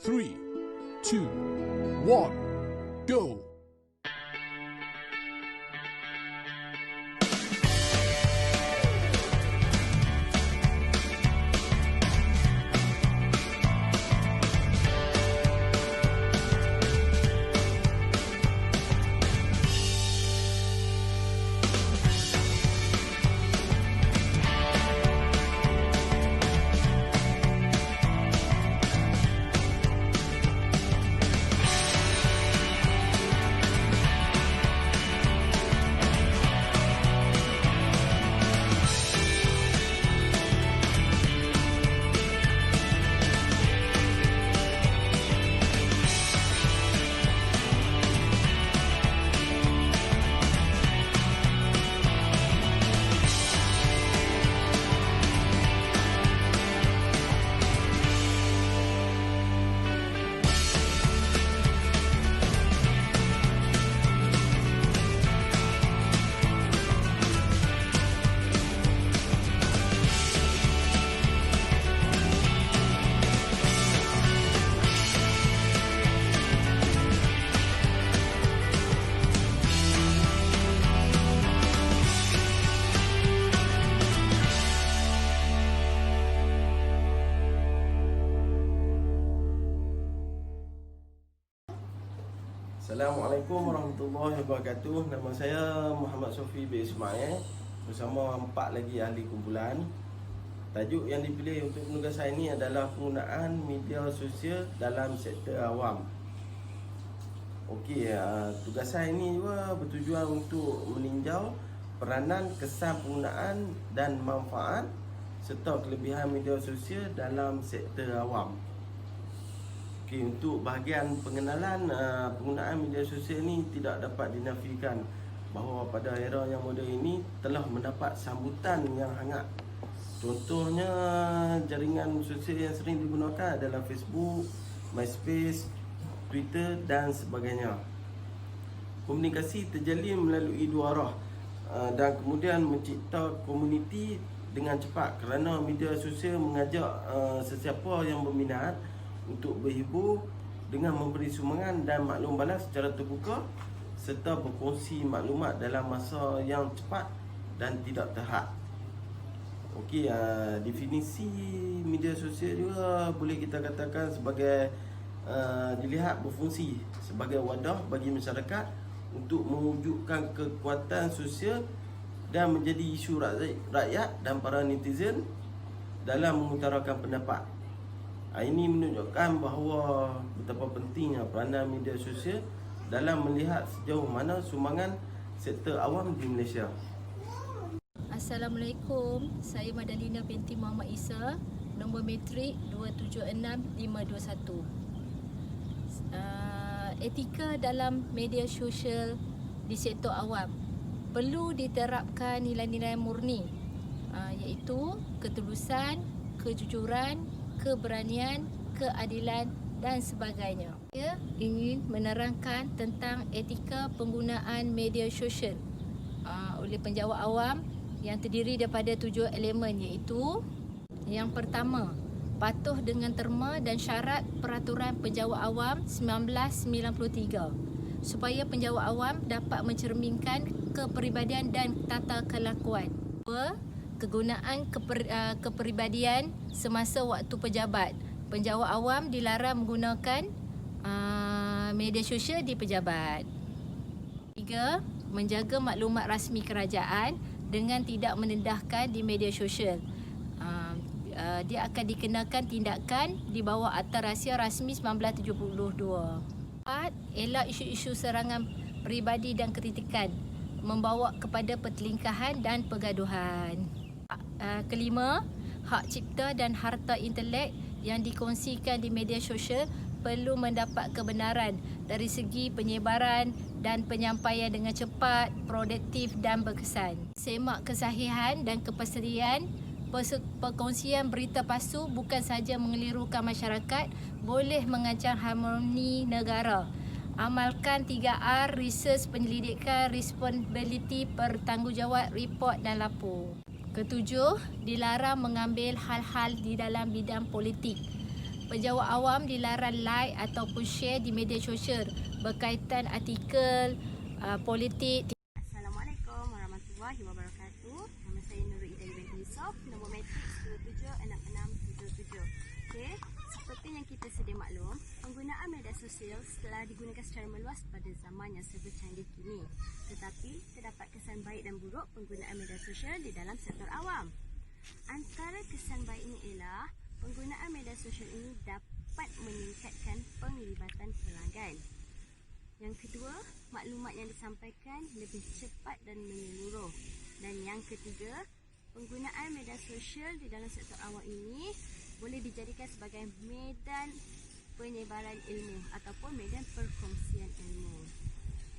3, 2, 1, go! Assalamualaikum warahmatullahi wabarakatuh. Nama saya Muhammad Sofi bin Ismail bersama 4 lagi ahli kumpulan. Tajuk yang dipilih untuk penugasan ini adalah penggunaan media sosial dalam sektor awam. Okey, tugasan ini juga bertujuan untuk meninjau peranan, kesan penggunaan dan manfaat serta kelebihan media sosial dalam sektor awam. Untuk bahagian pengenalan, penggunaan media sosial ini tidak dapat dinafikan bahawa pada era yang moden ini telah mendapat sambutan yang hangat. Contohnya, jaringan sosial yang sering digunakan adalah Facebook, MySpace, Twitter dan sebagainya. Komunikasi terjalin melalui dua arah dan kemudian mencipta komuniti dengan cepat kerana media sosial mengajak sesiapa yang berminat untuk berhibur dengan memberi sumbangan dan maklum balas secara terbuka serta berkongsi maklumat dalam masa yang cepat dan tidak terhad. Okey, definisi media sosial juga boleh kita katakan sebagai dilihat berfungsi sebagai wadah bagi masyarakat untuk mewujudkan kekuatan sosial dan menjadi isu rakyat dan para netizen dalam mengutarakan pendapat. Ini menunjukkan bahawa betapa pentingnya peranan media sosial dalam melihat sejauh mana sumbangan sektor awam di Malaysia. Assalamualaikum, saya Madalina binti Muhammad Isa, nombor matrik 276521. Etika dalam media sosial di sektor awam perlu diterapkan nilai-nilai murni, iaitu ketulusan, kejujuran, keberanian, keadilan dan sebagainya. Saya ingin menerangkan tentang etika penggunaan media sosial oleh penjawat awam yang terdiri daripada 7 elemen, iaitu yang pertama, patuh dengan terma dan syarat Peraturan Penjawat Awam 1993 supaya penjawat awam dapat mencerminkan kepribadian dan tata kelakuan. Kegunaan kepribadian semasa waktu pejabat. Penjawat awam dilarang menggunakan media sosial di pejabat. 3. Menjaga maklumat rasmi kerajaan dengan tidak mendedahkan di media sosial. Dia akan dikenakan tindakan di bawah Akta Rahsia Rasmi 1972. 4. Elak isu-isu serangan peribadi dan kritikan membawa kepada pertelingkahan dan pergaduhan. Kelima, hak cipta dan harta intelek yang dikongsikan di media sosial perlu mendapat kebenaran dari segi penyebaran dan penyampaian dengan cepat, produktif dan berkesan. Semak kesahihan dan kepastian. Perkongsian berita palsu bukan sahaja mengelirukan masyarakat, boleh mengancam harmoni negara. Amalkan 3R, research, penyelidikan, responsibility, bertanggungjawab, report dan lapor. Ketujuh, dilarang mengambil hal-hal di dalam bidang politik. Penjawat awam dilarang like ataupun share di media sosial berkaitan artikel politik. Assalamualaikum warahmatullahi wabarakatuh. Nama saya Nurul Ida binti Yusof, nombor matrik 276677. Okey, seperti yang kita sedia maklum, penggunaan media sosial telah digunakan secara meluas pada zaman yang serba canggih kini. Tetapi terdapat kesan baik dan buruk penggunaan media sosial di dalam sektor awam. Antara kesan baiknya ialah penggunaan media sosial ini dapat meningkatkan penglibatan pelanggan. Yang kedua, maklumat yang disampaikan lebih cepat dan menyeluruh. Dan yang ketiga, penggunaan media sosial di dalam sektor awam ini boleh dijadikan sebagai medan penyebaran ilmu ataupun medan perkongsian ilmu.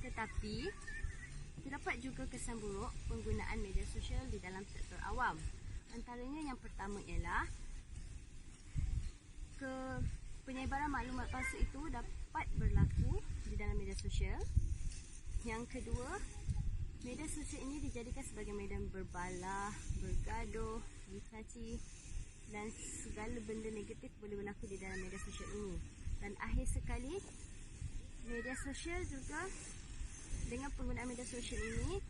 Tetapi, terdapat juga kesan buruk penggunaan media sosial di dalam sektor awam. Antaranya yang pertama ialah penyebaran maklumat palsu itu dapat berlaku di dalam media sosial. Yang kedua, media sosial ini dijadikan sebagai medan berbalah, bergaduh, dicaci dan segala benda negatif boleh berlaku di dalam media sosial ini. Dan akhir sekali, media sosial juga dengan penggunaan media sosial ini,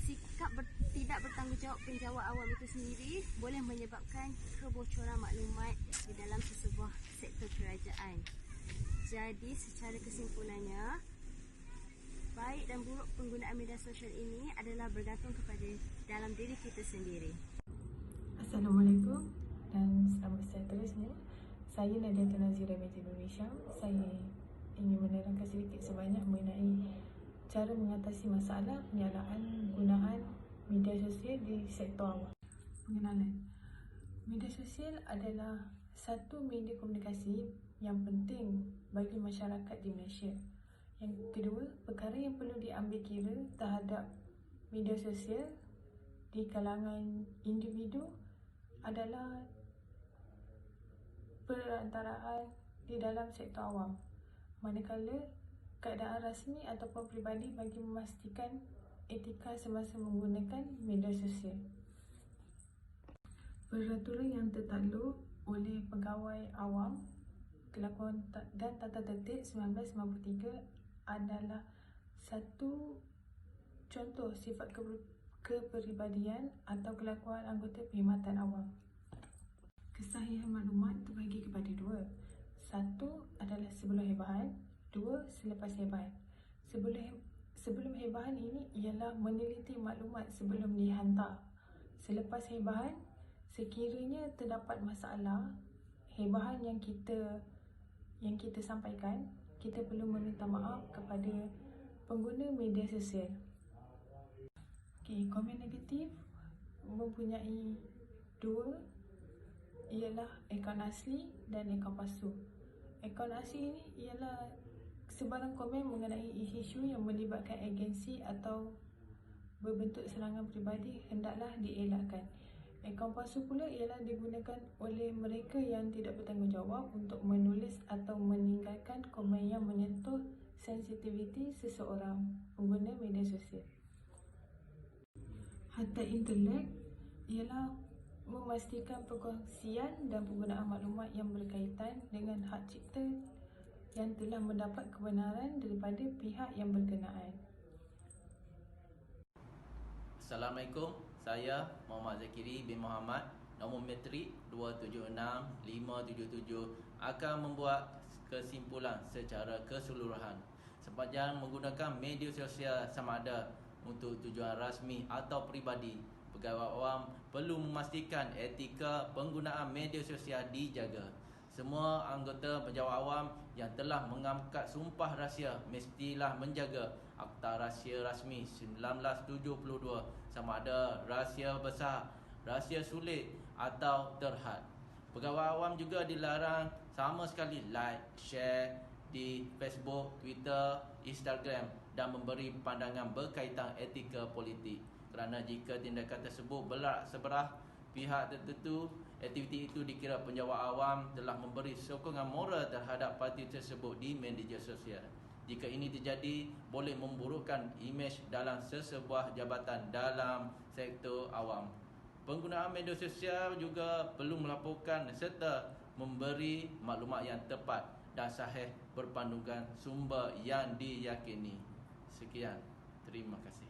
sikap tidak bertanggungjawab penjawat awam itu sendiri boleh menyebabkan kebocoran maklumat di dalam sesebuah sektor kerajaan. Jadi secara kesimpulannya, baik dan buruk penggunaan media sosial ini adalah bergantung kepada dalam diri kita sendiri. Assalamualaikum dan selamat sejahtera semua. Saya Nadia Nazira Media Indonesia. Saya ingin menerangkan sedikit sebanyak mengenai cara mengatasi masalah penyalahan media sosial di sektor awam. Pengenalan. Media sosial adalah satu media komunikasi yang penting bagi masyarakat di Malaysia. Yang kedua, perkara yang perlu diambil kira terhadap media sosial di kalangan individu adalah perantaraan di dalam sektor awam. Manakala keadaan rasmi ataupun peribadi bagi memastikan etika semasa menggunakan media sosial. Peraturan yang tertakluk oleh Pegawai Awam Kelakuan dan Tata Tertib 1993 adalah satu contoh sifat kepribadian atau kelakuan anggota perkhidmatan awam. Kesahihan maklumat terbagi kepada dua. Satu adalah sebelum hebahan, dua selepas hebahan. Sebelum hebahan ini ialah meneliti maklumat sebelum dihantar. Selepas hebahan, sekiranya terdapat masalah hebahan yang kita sampaikan, kita perlu meminta maaf kepada pengguna media sosial. Komen negatif mempunyai dua, ialah akaun asli dan akaun palsu. Akaun asli ini ialah sebarang komen mengenai isu-isu yang melibatkan agensi atau berbentuk serangan peribadi hendaklah dielakkan. Akaun palsu pula ialah digunakan oleh mereka yang tidak bertanggungjawab untuk menulis atau meninggalkan komen yang menyentuh sensitiviti seseorang pengguna media sosial. Harta intelek ialah memastikan perkongsian dan penggunaan maklumat yang berkaitan dengan hak cipta yang telah mendapat kebenaran daripada pihak yang berkenaan. Assalamualaikum, saya Muhammad Zakiri bin Muhammad, nombor matrik 276577, akan membuat kesimpulan secara keseluruhan. Sepanjang menggunakan media sosial sama ada untuk tujuan rasmi atau peribadi, pegawai awam perlu memastikan etika penggunaan media sosial dijaga. Semua anggota penjawat awam yang telah mengangkat sumpah rahsia mestilah menjaga Akta Rahsia Rasmi 1972 sama ada rahsia besar, rahsia sulit atau terhad. Pegawai awam juga dilarang sama sekali like, share di Facebook, Twitter, Instagram dan memberi pandangan berkaitan etika politik. Kerana jika tindakan tersebut berlarak sebelah pihak tertentu, aktiviti itu dikira penjawat awam telah memberi sokongan moral terhadap parti tersebut di media sosial. Jika ini terjadi, boleh memburukkan imej dalam sesebuah jabatan dalam sektor awam. Penggunaan media sosial juga perlu melaporkan serta memberi maklumat yang tepat dan sahih berpandukan sumber yang diyakini. Sekian, terima kasih.